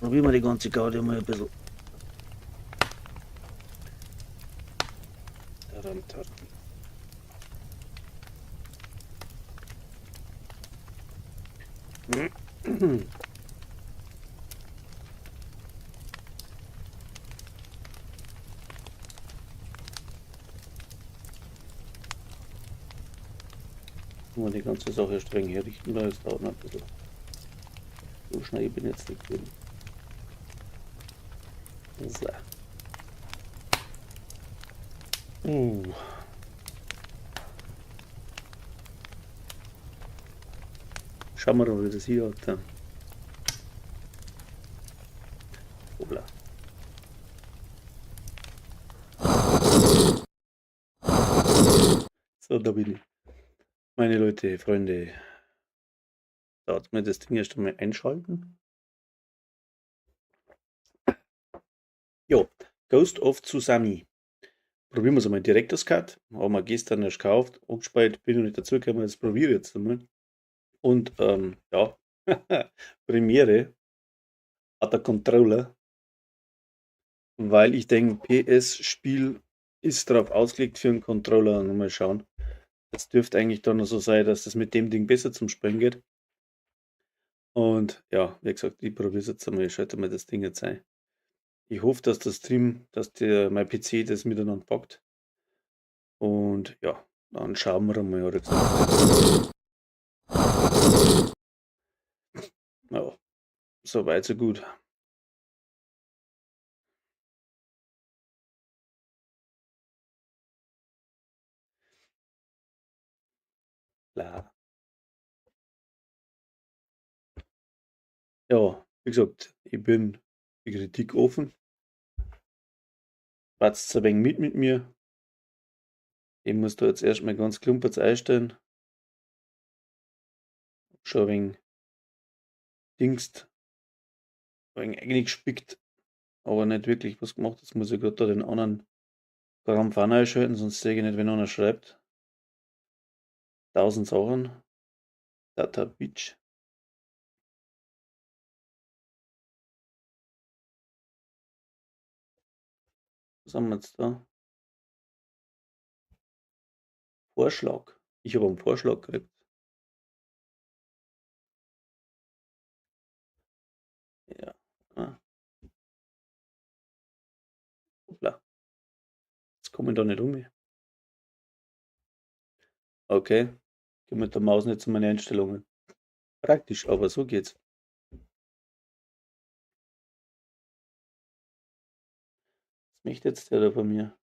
Probieren wir die ganze Gaudi mal ein bisschen. Taram, taram. Nur die ganze Sache streng herrichten, da ist dauert noch ein bisschen. So schnell bin ich jetzt nicht drin. So. Schauen wir mal, wie das hier hat. Hoppla. So, da bin ich. Meine Leute, Freunde, da hat mir das Ding erst einmal einschalten. Jo, Ghost of Tsunami. Probieren wir es einmal direkt das Cut. Haben wir gestern erst gekauft, angespielt, bin noch nicht dazu gekommen, das probiere ich jetzt einmal. Und ja, Premiere hat der Controller, weil ich denke, PS-Spiel ist darauf ausgelegt für einen Controller. Und mal schauen. Das dürfte eigentlich dann noch so sein, dass das mit dem Ding besser zum Spielen geht. Und ja, wie gesagt, ich probiere es jetzt einmal, ich schalte mal das Ding jetzt ein. Ich hoffe, dass der Stream, dass mein PC das miteinander packt. Und ja, dann schauen wir mal, hat er gesagt. Ja, so weit, so gut. Klar. Ja, wie gesagt, ich bin für Kritik offen. Wart's ein wenig mit mir. Ich muss da jetzt erstmal ganz klumpert einstellen. Schon ein wenig dingst, ein wenig eingespickt, aber nicht wirklich was gemacht. Jetzt muss ich gerade da den anderen Krampf einschalten, sonst sehe ich nicht, wenn einer schreibt. 1000 Sachen. Data Bitch. Was haben wir jetzt da? Vorschlag. Ich habe einen Vorschlag gekriegt. Ja. Ah. Hoppla. Jetzt komme ich da nicht um. Okay. Ich gehe mit der Maus nicht zu meinen Einstellungen. Praktisch, aber so geht's. Was möchte jetzt der da von mir?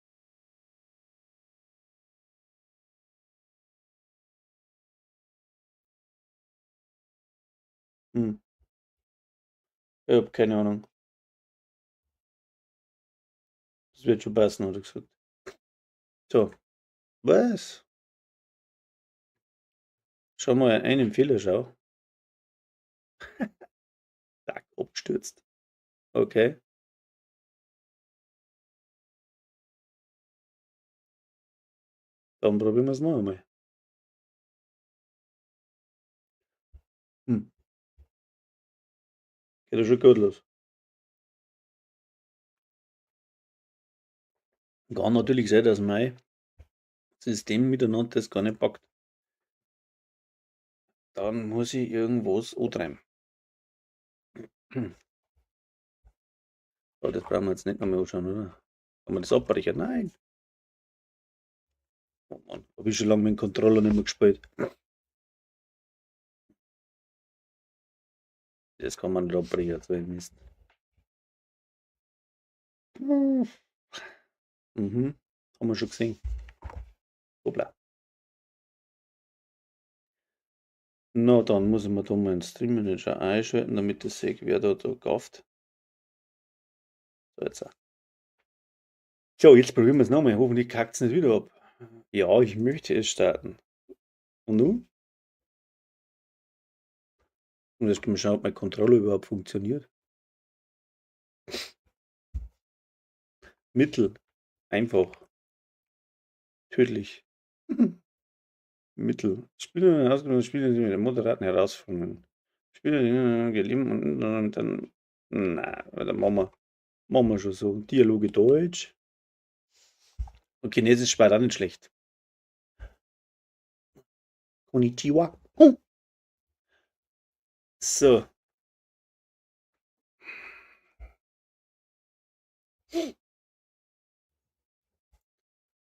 Hm. Ich habe keine Ahnung. Das wird schon passen, hat er gesagt. So. Was? Schau mal, einen Fehler, schau. Zack, abgestürzt. Okay. Dann probieren wir es noch einmal. Hm. Geht ja schon gut los. Kann natürlich sein, dass mein System miteinander das gar nicht packt. Dann muss ich irgendwas antreiben. Aber das brauchen wir jetzt nicht nochmal anschauen, oder? Kann man das abbrechen? Nein. Oh Mann, habe ich schon lange mit dem Controller nicht mehr gespielt. Das kann man nicht abbrechen, so ein Mist. Mhm, haben wir schon gesehen. Hoppla. Na, dann muss ich mir da mal einen Stream Manager einschalten, damit ich sehe, wer da kauft. So, jetzt auch. So, jetzt probieren wir es nochmal. Hoffentlich kackt es nicht wieder ab. Ja, ich möchte es starten. Und nun? Und jetzt mal schauen, ob mein Controller überhaupt funktioniert. Mittel. Einfach. Tödlich. Mittel. Spieler ausgenommen Spieler, die mit der moderaten Herausforderungen. Spieler, die gelingt und dann Na, dann machen wir schon so. Dialoge Deutsch. Und Chinesisch war dann nicht schlecht. Konnichiwa. So,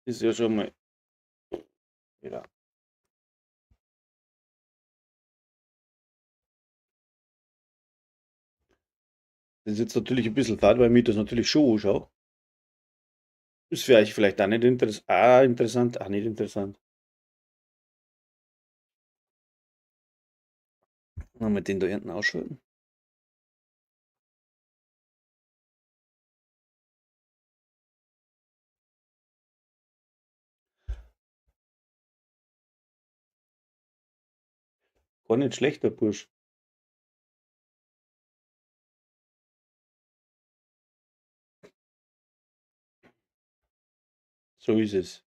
ist ja schon mal. Ja. Das ist jetzt natürlich ein bisschen fad, weil ich mir das natürlich schon anschaue. Ist für euch vielleicht auch nicht interessant. Nicht interessant. Mal mit den da hinten ausschalten. Gar nicht schlechter Bursch. So ist es.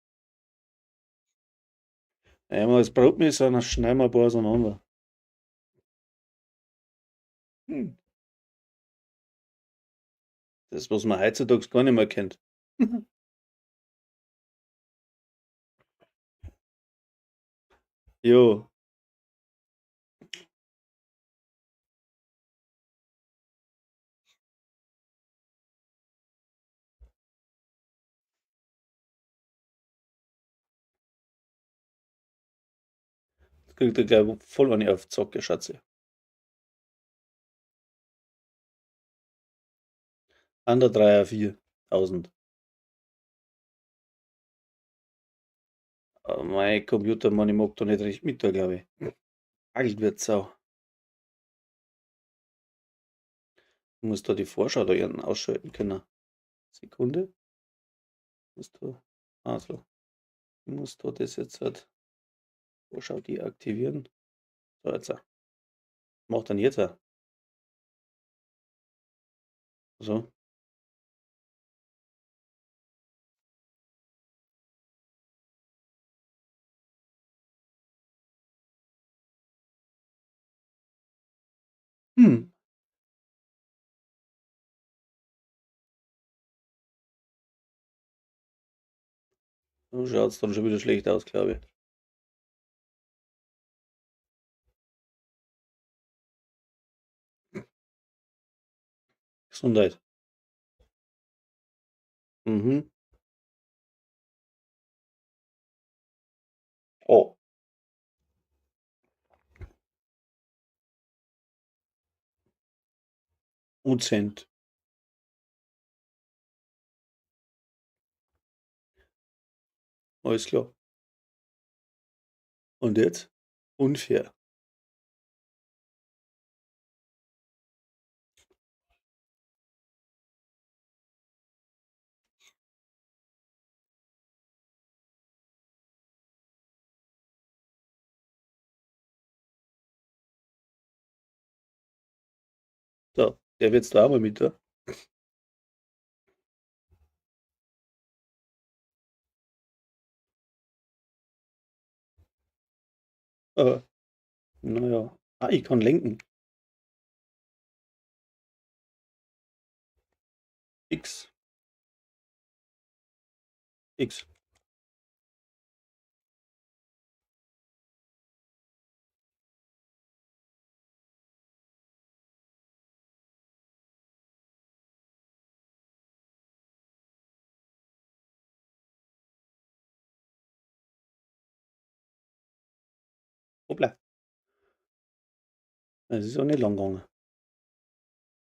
Einmal das Brotmesser, dann schneiden wir ein paar auseinander. Hm. Das, was man heutzutage gar nicht mehr kennt. Jo, jetzt kriegt er gleich voll eine auf Zocke, Schatze. Under 3 4.000. Mein Computer, Mann, ich mag da nicht recht mit, da glaube ich. Alt wird Sau. Ich muss da die Vorschau da hinten ausschalten können. Sekunde. Muss da. Also, ich muss da das jetzt halt Vorschau deaktivieren. So, jetzt. Macht dann jetzt. So. Hm. So schaut es dann schon wieder schlecht aus, glaube ich. Gesundheit. Mhm. Oh. Und Cent. Alles klar. Und jetzt? Unfair. So, der wird da auch mal mit da. Äh, naja. Ah, ich kann lenken. X. X. Hoppla. Das ist auch nicht lang gegangen.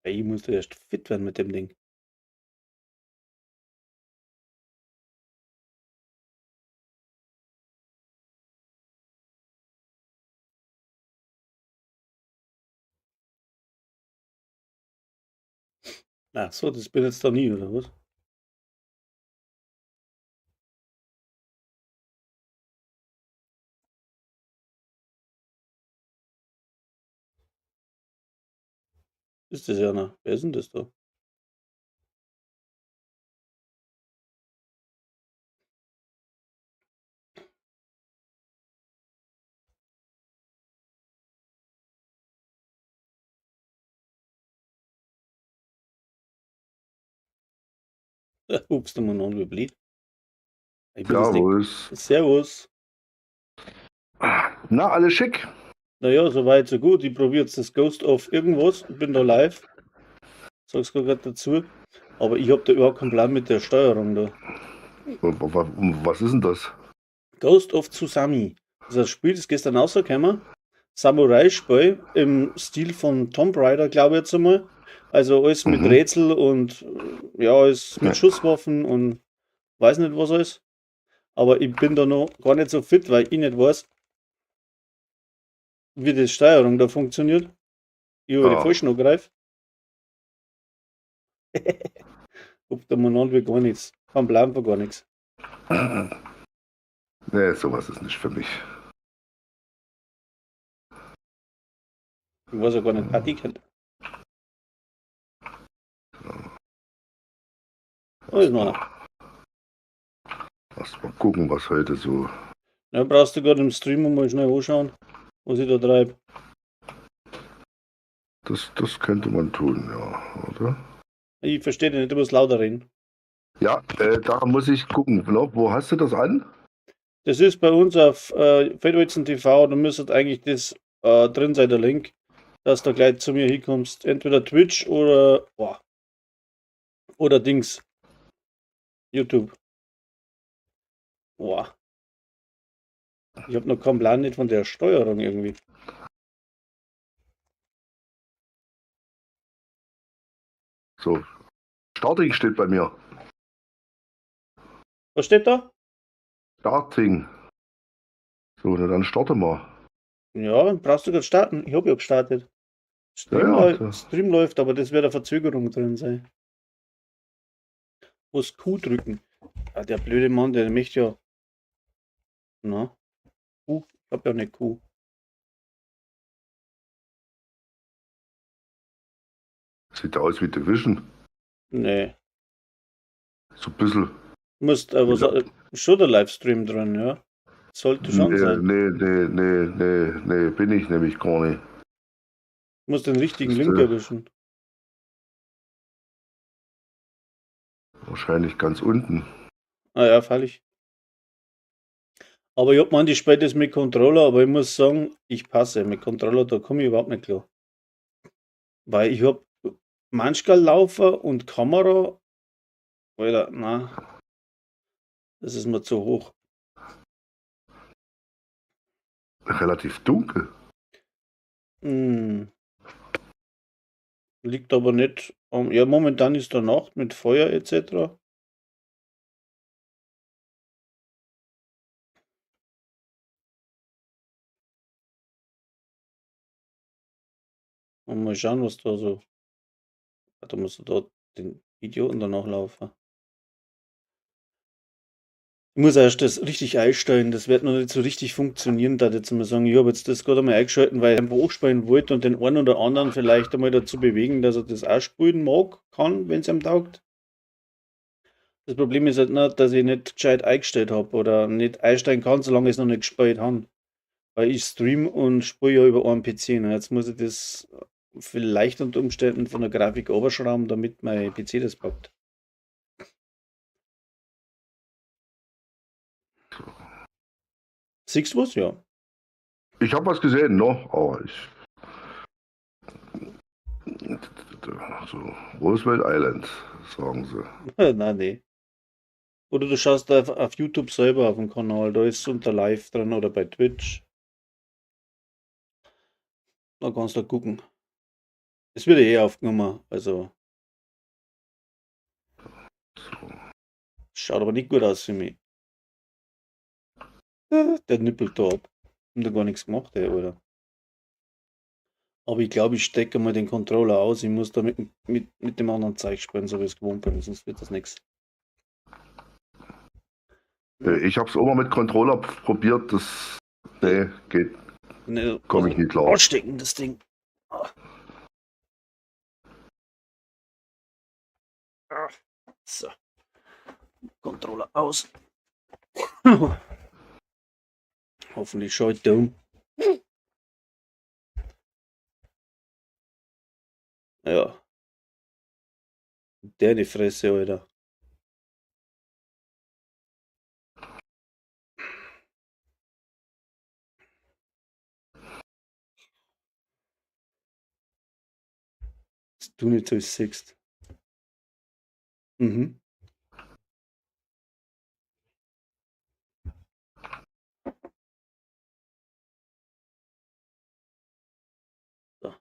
Ey, ich muss da erst fit werden mit dem Ding. Ach so, das bin jetzt da nie, oder was? Ist das ja noch? Wer ist denn das da? Ups, der Mann an, wie blöd. Ich bin das nicht. Servus. Servus. Na, alles schick? Naja, soweit, so gut. Ich probiere jetzt das Ghost of irgendwas. Bin da live. Sag's gerade dazu. Aber ich habe da überhaupt keinen Plan mit der Steuerung da. Was ist denn das? Ghost of Tsunami. Das ist ein Spiel, das gestern rausgekommen. Samurai-Spiel im Stil von Tomb Raider, glaube ich jetzt einmal. Also alles mit Mhm. Rätsel und ja, alles mit Ja. Schusswaffen und weiß nicht was alles. Aber ich bin da noch gar nicht so fit, weil ich nicht weiß, wie die Steuerung da funktioniert. Ich über die Ah, falschen angreife. Guckt der Mann an wie gar nichts. Kein Plan für gar nichts. nee, sowas ist nicht für mich. Ich weiß ja gar nicht. Ah, die kennt. Oh, ist noch einer. Erst mal gucken, was heute so. Ja, brauchst du gerade im Stream mal schnell anschauen, was ich da treibe. Das könnte man tun, ja, oder? Ich verstehe dich nicht, du musst lauter reden. Ja, da muss ich gucken. Wo hast du das an? Das ist bei uns auf Feldweizen TV, du müsstet eigentlich das drin sein, der Link, dass du gleich zu mir hinkommst. Entweder Twitch oder, boah, oder Dings, YouTube. Boah, ich habe noch keinen Plan nicht von der Steuerung irgendwie. So, Starting steht bei mir. Was steht da? Starting. So, na dann starte mal. Ja, brauchst du gerade starten? Ich habe ja gestartet. Ja, ja, Stream läuft, aber das wird eine Verzögerung drin sein. Muss Q drücken. Ah, der blöde Mann, der möchte ja. Na, Q? Ich hab ja nicht Q. sieht aus wie Division. Nee. So ein bisschen. Du musst aber schon der Livestream drin, ja. Sollte schon Nee, sein. nee, nee, nee, nee, nee, bin ich nämlich gar nicht. Du musst den richtigen Das ist Link erwischen. wahrscheinlich ganz unten. Ah ja, freilich. Aber ich hab gemeint, ich spiele das mit Controller, aber ich muss sagen, ich passe. Mit Controller, da komme ich überhaupt nicht klar. Weil ich hab manchmal Laufer und Kamera. Alter, na, das ist mir zu hoch. Relativ dunkel. Hm, liegt aber nicht. Ja, momentan ist da Nacht mit Feuer etc. Und mal schauen, was da so. Da musst du dort den Idioten danach laufen. Ich muss erst das richtig einstellen. Das wird noch nicht so richtig funktionieren, da jetzt mal sagen, ich habe jetzt das gerade mal eingeschalten, weil ich einfach hochspielen wollte und den einen oder anderen vielleicht einmal dazu bewegen, dass er das auch spielen mag, kann, wenn es ihm taugt. Das Problem ist halt nur, dass ich nicht gescheit eingestellt habe oder nicht einstellen kann, solange ich es noch nicht gespielt habe. Weil ich stream und spiele ja über einen PC. Ne? Jetzt muss ich das vielleicht unter Umständen von der Grafik überschrauben, damit mein PC das packt. Siehst du was? Ja. Ich habe was gesehen, ne? Aber ich. So, Roosevelt Island, sagen sie. Nein, nee. Oder du schaust auf YouTube selber auf dem Kanal, da ist es unter Live drin oder bei Twitch. Da kannst du gucken. Es wird eh aufgenommen, also So. schaut aber nicht gut aus für mich. Der nippelt da ab. Und da gar nichts gemacht, ey, Alter. Aber ich glaube, ich stecke mal den Controller aus. Ich muss da mit dem anderen Zeug spielen, so wie es gewohnt bin, sonst wird das nichts. Ich habe es auch mal mit Controller probiert, das. Nee, geht. Ne, Komme ich nicht klar. ausstecken, das Ding. Ah. So, Controller aus. Hoffentlich schaut der um. Ja, der die Fresse, Alter. du nicht alles siehst. Mhm. So.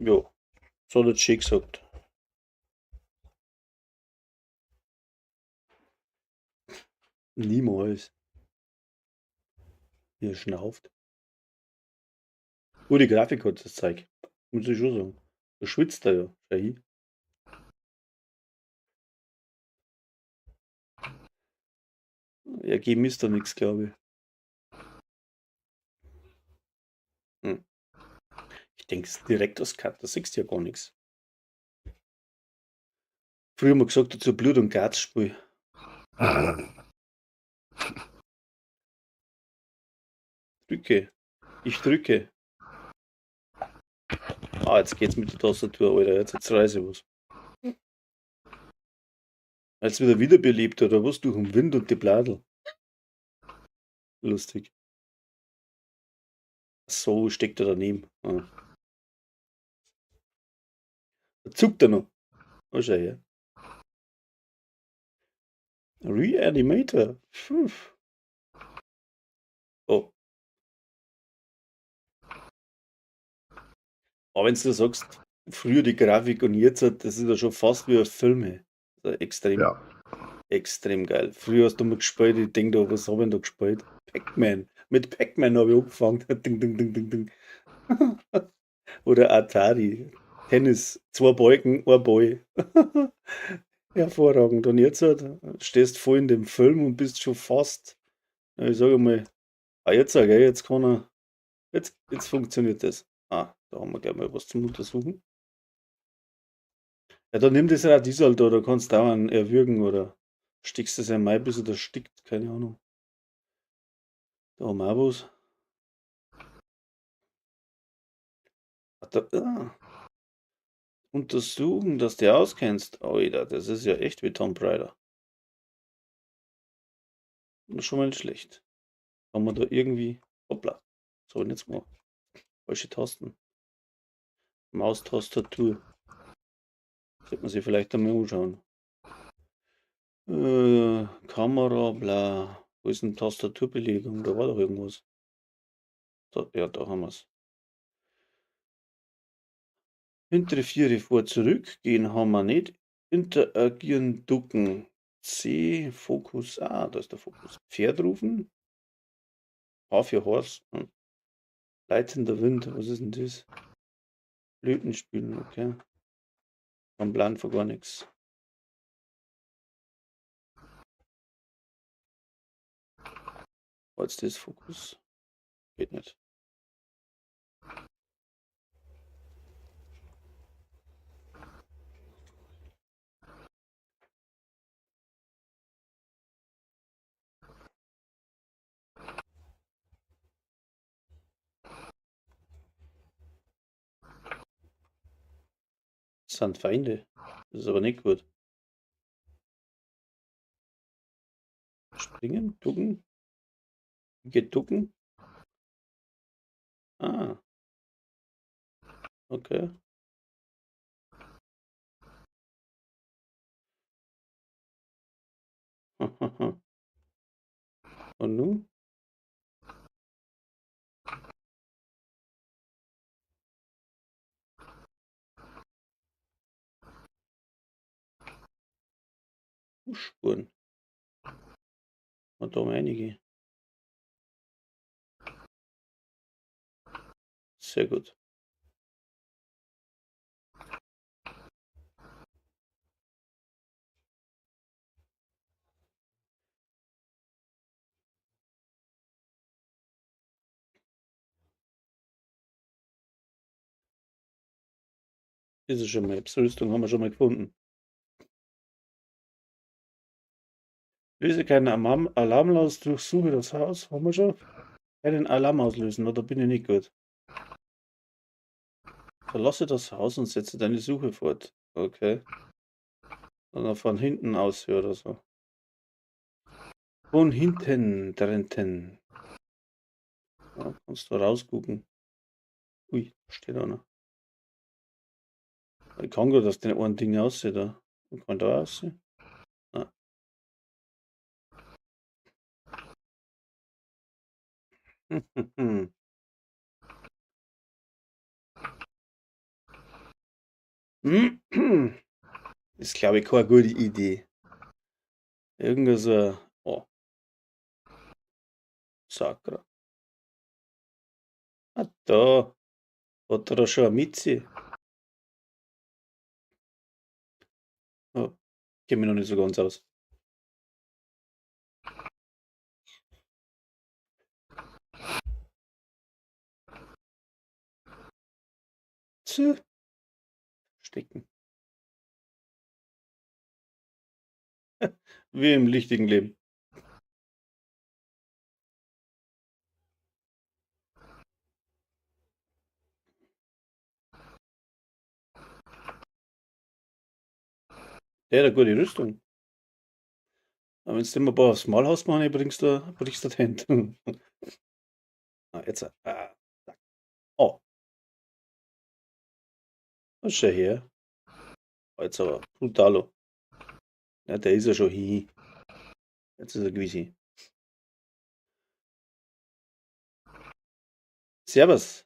Jo, so hat er schön gesagt. Niemals. Wie er schnauft. Gute Grafik hat das Zeug. Muss ich schon sagen. Da schwitzt er ja. Schau hin. Ergeben ist da nichts, glaube ich. Hm. Ich denke, es ist direkt aus Cut, da siehst du ja gar nichts. Früher haben wir gesagt, dazu Blut- und Garzspiel. Drücke. Ich drücke. Ah, jetzt geht's mit der Tastatur, Alter. Jetzt reiß ich was. Jetzt wieder wiederbelebt, oder was? Durch den Wind und die Bladel. Lustig. So steckt er daneben. Ah. Da zuckt er noch. Oh, schau her. Reanimator. Puh. Oh. Aber wenn du sagst, früher die Grafik und jetzt, das ist ja schon fast wie ein Film. Ey. Also extrem, Ja. extrem geil. Früher hast du mal gespielt, ich denke da, was habe ich da gespielt? Pac-Man. Mit Pac-Man habe ich angefangen. Ding, ding, ding, ding, ding. Oder Atari. Tennis, zwei Balken, ein Ball. Hervorragend. Und jetzt stehst voll in dem Film und bist schon fast, ja, ich sage mal, jetzt, gell, jetzt kann er, jetzt funktioniert das. Ah, da haben wir gleich mal was zum Untersuchen. Ja, dann nimm das Radiesel da, da kannst du dauernd erwürgen oder stickst das einmal, bis er da stickt, keine Ahnung. Da haben wir auch was. Untersuchen, dass du auskennst. Alter, das ist ja echt wie Tomb Raider. Das ist schon mal nicht schlecht. Haben wir da irgendwie. Hoppla. So, und jetzt mal. Falsche Tasten. Maustastatur. Sollte man sich vielleicht einmal anschauen. Kamera, bla. Wo ist denn Tastaturbelegung? Da war doch irgendwas. Da, ja, da haben wir es. Hintere Viere vor zurück. Gehen haben wir nicht. Interagieren, ducken. C, Fokus. Ah, da ist der Fokus. Pferd rufen. H für Horse. Leitender Wind. Was ist denn das? Flöten spielen, okay. Am Plan für gar nichts. Jetzt das Fokus. Geht nicht. Das sind Feinde. Das ist aber nicht gut. Springen, ducken. Geht ducken. Ah. Okay. Und nun? Fußspuren. Und da haben wir einige. Sehr gut. Diese schon mal. Rüstung haben wir schon mal gefunden. Löse keinen Alarm aus, durchsuche das Haus. Haben wir schon. Keinen Alarm auslösen, oder bin ich nicht gut? Verlasse das Haus und setze deine Suche fort. Okay. Oder von hinten aus oder so. Von hinten, drenten. Ja, kannst du rausgucken. Ui, steht da noch. Ich kann gut aus den einen Ding aussehen da. Ich kann da aussehen. Ah. Ist, glaube ich, keine gute Idee. Irgend so. Oh, Sakra. Ah, da. Hat er da schon eine Mitzi? Oh, kenne mich noch nicht so ganz aus. Zu. Stecken. Wie im richtigen Leben. Der hat eine gute Rüstung. Aber wenn du immer ein paar aufs Maul hast, Mann, brichst du die Hände. Ah, jetzt. Oh, was ist der her? Jetzt aber brutalo. Ja, der ist ja schon hin. Jetzt ist er gewiss. Servus.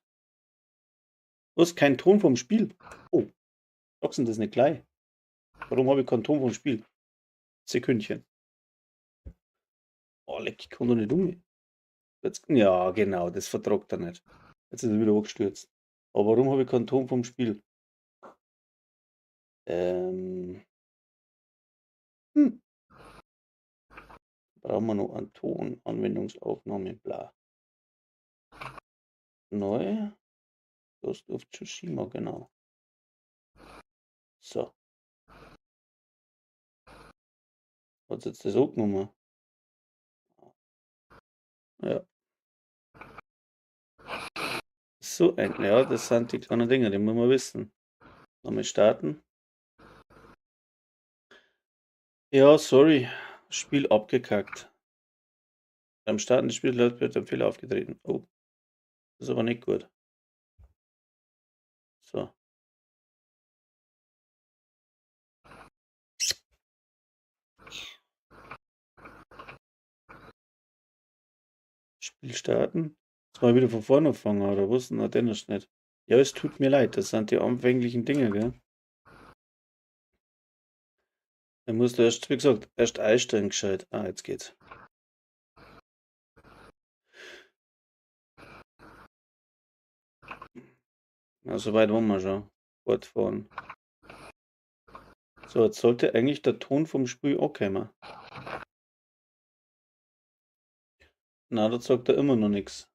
Was? Kein Ton vom Spiel? Oh, sagst du das nicht gleich? Warum habe ich keinen Ton vom Spiel? Sekündchen. Oh, leck, ich kann doch nicht um. Jetzt, ja, genau, das vertragt er nicht. Jetzt ist er wieder angestürzt. Aber warum habe ich keinen Ton vom Spiel? Brauchen wir noch einen Ton, Anwendungsaufnahme, bla. Neu. Ghost of Tsushima, genau. So. Hat jetzt das angenommen? Ja. So ein, ja, das sind die kleinen Dinge, die muss man wissen. Nochmal starten. Ja, sorry. Spiel abgekackt. Beim Starten des Spiels wird ein Fehler aufgetreten. Oh. Das ist aber nicht gut. So. Spiel starten. Jetzt mal wieder von vorne anfangen, oder was? Na, denn ist nicht. Ja, es tut mir leid, das sind die anfänglichen Dinge, gell? Dann musst du erst, wie gesagt, erst einstellen gescheit. Ah, jetzt geht's. Na, soweit waren wir schon. Fortfahren. So, jetzt sollte eigentlich der Ton vom Spiel ankommen. Na, da sagt er immer noch nichts.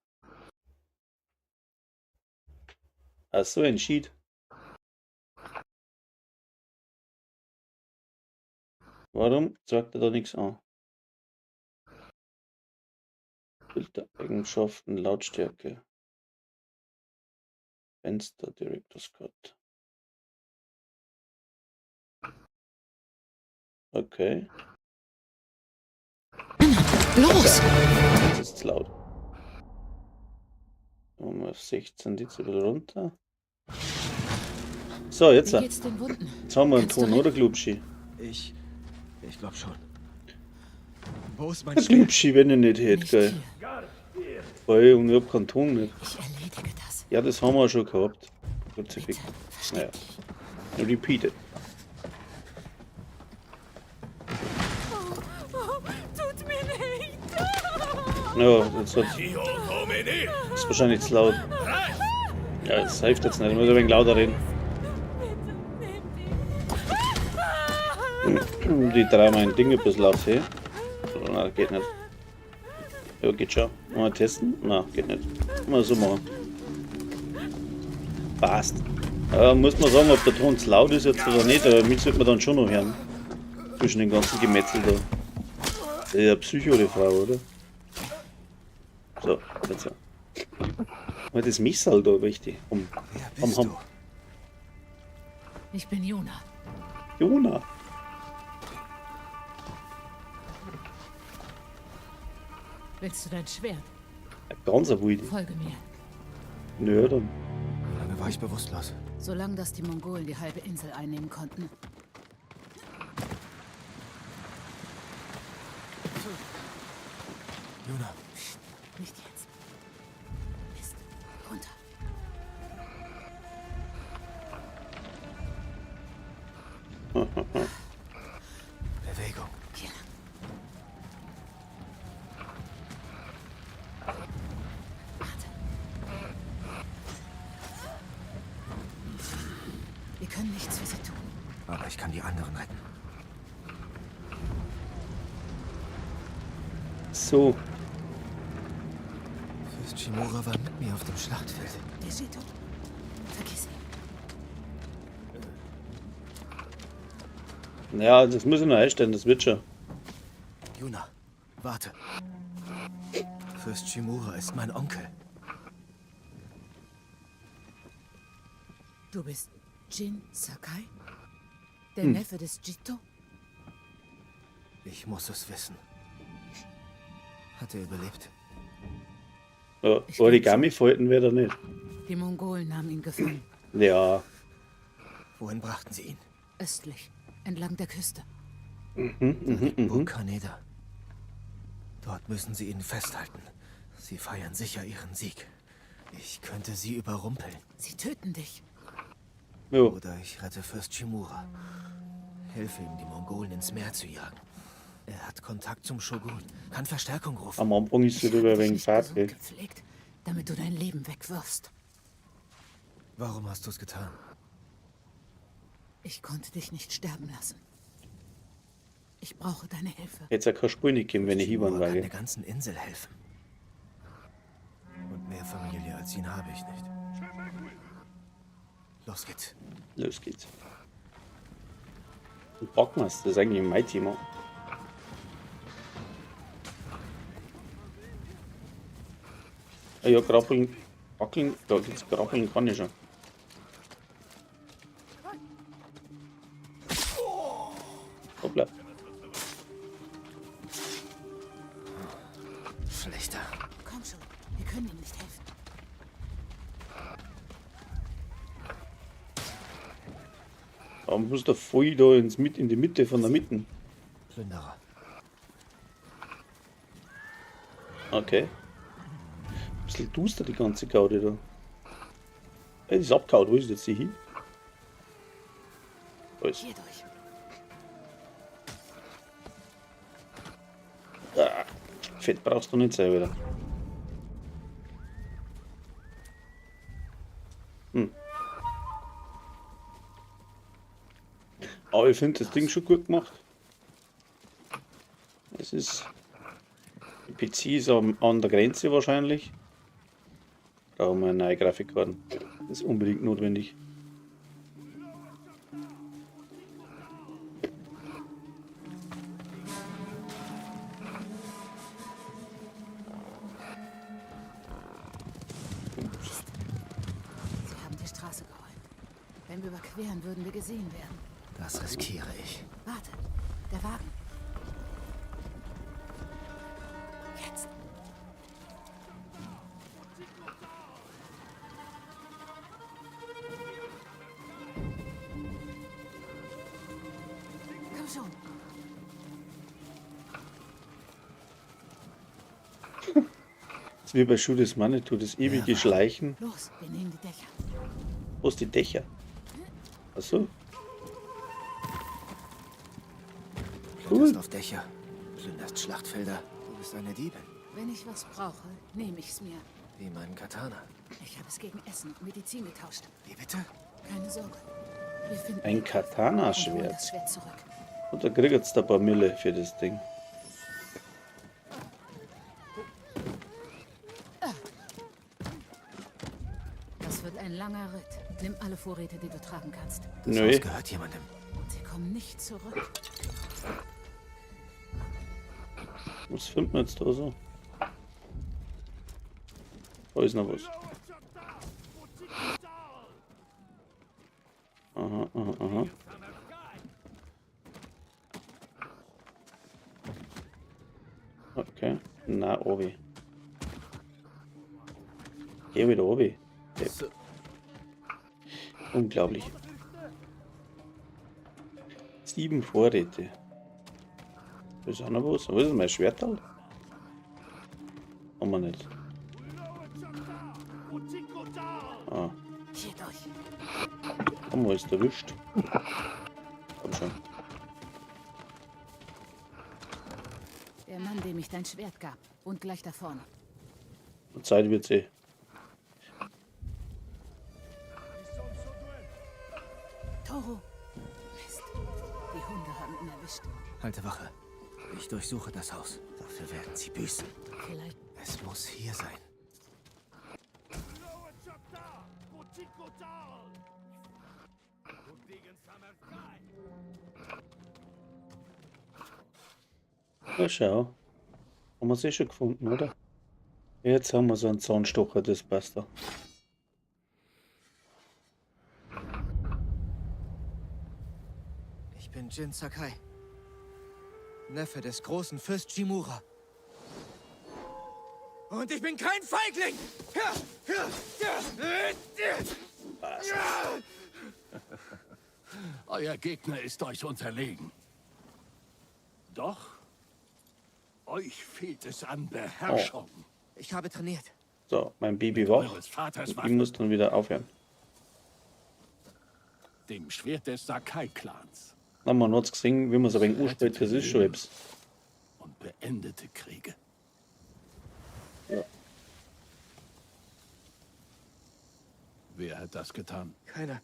Ach so, ein Sheet. Warum sagt er da nichts an? Filtereigenschaften, Lautstärke. Fenster, Director's Cut. Okay. Los! Jetzt ist es laut. Machen wir auf 16 Dezibel runter. So, jetzt. Wie geht's den Wunden? Jetzt haben wir einen Kannst du Ton, rennen? oder Glubschi? Ich glaube schon. Wo ist mein Der Spiel? Glubschi, wenn ich nicht hätte, Nicht gell? hier. Weil ich hab keinen Ton nicht. Ich erledige das. Ja, das haben wir schon gehabt. Kruzifix. Bitte, Naja. versteck dich. Repeated. Tut mir leid. Ja, jetzt hat ist wahrscheinlich zu laut. Ja, das hilft jetzt nicht. Ich muss ein wenig lauter reden. Die drehen mein Ding ein bisschen auf, hey. Na, geht nicht. Ja, geht schon. Mal testen? Na, geht nicht. Mal so machen. Passt. Muss man sagen, ob der Ton zu laut ist jetzt oder nicht, aber mich sollte man dann schon noch hören. Zwischen den ganzen Gemetzel da. Ja, Psycho, die Frau, oder? So, jetzt so. Aber das Messerl da wichtig. Wer bist du? Ich bin Juna. Jona. Willst du dein Schwert? Ganz wilde. Folge mir. Nö, dann. Wie lange war ich bewusstlos? Solange dass die Mongolen die halbe Insel einnehmen konnten. Juna, Nicht jetzt. Mist. Runter. Bewegung. Hier lang. Warte. Wir können nichts für sie tun. Aber ich kann die anderen retten. So. Fürst Shimura war mit mir auf dem Schlachtfeld. Der Jito. Vergiss ihn. Ja, das muss ich noch einstellen, das wird schon. Juna, warte. Fürst Shimura ist mein Onkel. Du bist Jin Sakai? Der Neffe des Jito? Ich muss es wissen. Hat er überlebt? Ja, Ich Origami falten wir da nicht. Die Mongolen haben ihn gefangen. Ja. Wohin brachten sie ihn? Östlich. Entlang der Küste. Burg Kaneda. Dort müssen sie ihn festhalten. Sie feiern sicher ihren Sieg. Ich könnte sie überrumpeln. Sie töten dich. Ja. Oder ich rette Fürst Shimura. Helfe ihm, die Mongolen ins Meer zu jagen. Er hat Kontakt zum Shogun. Kann Verstärkung rufen. Am Anfang ist es Ich wieder habe dich wegen nicht Fahrt, gesund gell? gepflegt, damit du dein Leben wegwirfst. Warum hast du es getan? Ich konnte dich nicht sterben lassen. Ich brauche deine Hilfe. Jetzt auch keine Spur nicht geben, wenn ich Shimura hinwandere, kann gell? der ganzen Insel helfen. Und mehr Familie als ihn habe ich nicht. Los geht's. Los geht's. Und Bockmast, das ist eigentlich mein Thema. Ah ja, grappeln, wackeln, da geht's grappeln kann ich schon. Hoppla. Schlechter. Komm schon, wir können ihm nicht helfen. Aber man muss da voll da in die Mitte von der Mitte. Plünderer. Okay. Ein bisschen duster die ganze Gaude da. Ey, die ist abgehauen, wo ist jetzt die hin? Alles. Hier durch. Ah, Fett brauchst du nicht sein wieder. Aber ich finde das Ding schon gut gemacht. Es ist. Die PC ist an der Grenze wahrscheinlich. Brauchen wir eine neue Grafikkarten. Das ist unbedingt notwendig. Mist. Sie haben die Straße geräumt. Wenn wir überqueren, würden wir gesehen werden. Das riskiere ich. Warte, der Wagen. Jetzt. Komm schon. Das ist wie bei Schuh des Manitou, das ewige Schleichen. Los, wir nehmen die Dächer. Wo ist die Dächer? Achso. Kletterst auf Dächer. Plünderst Schlachtfelder. Du bist eine Diebin. Wenn ich was brauche, nehme ich's mir. Wie mein Katana. Ich habe es gegen Essen und Medizin getauscht. Wie bitte? Keine Sorge. Wir finden Ein und holen Katana-Schwert. das Schwert zurück. Und da kriegt jetzt ein paar Mille für das Ding. Das wird ein langer Ritt. Nimm alle Vorräte, die du tragen kannst. Das Nö. Haus gehört jemandem. Und sie kommen nicht zurück. Was findet man jetzt da so? Da ist noch was. Aha, aha, aha. Okay. Na, obi. Geh wieder obi. Unglaublich. 7 Vorräte. Da ist auch noch was. Was ist mein Schwertal? Haben wir nicht. Ah, Hier durch. haben wir es erwischt. Komm schon. Der Mann, dem ich dein Schwert gab. Und gleich da vorne. Und Zeit wird sie. Toro. Mist. Die Hunde haben ihn erwischt. Halte Wache. Ich durchsuche das Haus. Dafür werden sie büßen. Vielleicht. Es muss hier sein. Na schau. Haben wir sie schon gefunden, oder? Jetzt haben wir so einen Zahnstocher, das passt da. Ich bin Jin Sakai. Neffe des großen Fürst Shimura. Und ich bin kein Feigling! Euer Gegner ist euch unterlegen. Doch, euch fehlt es an Beherrschung. Ich habe trainiert. So, mein Baby wach. Eures Vaters Ich Waffe, muss dann wieder aufhören. dem Schwert des Sakai-Clans, Na, man hat's gesehen, wie man es ein wenig anspielt, das ist schon etwas. und beendete Kriege. Ja. Wer hat das getan? Keiner.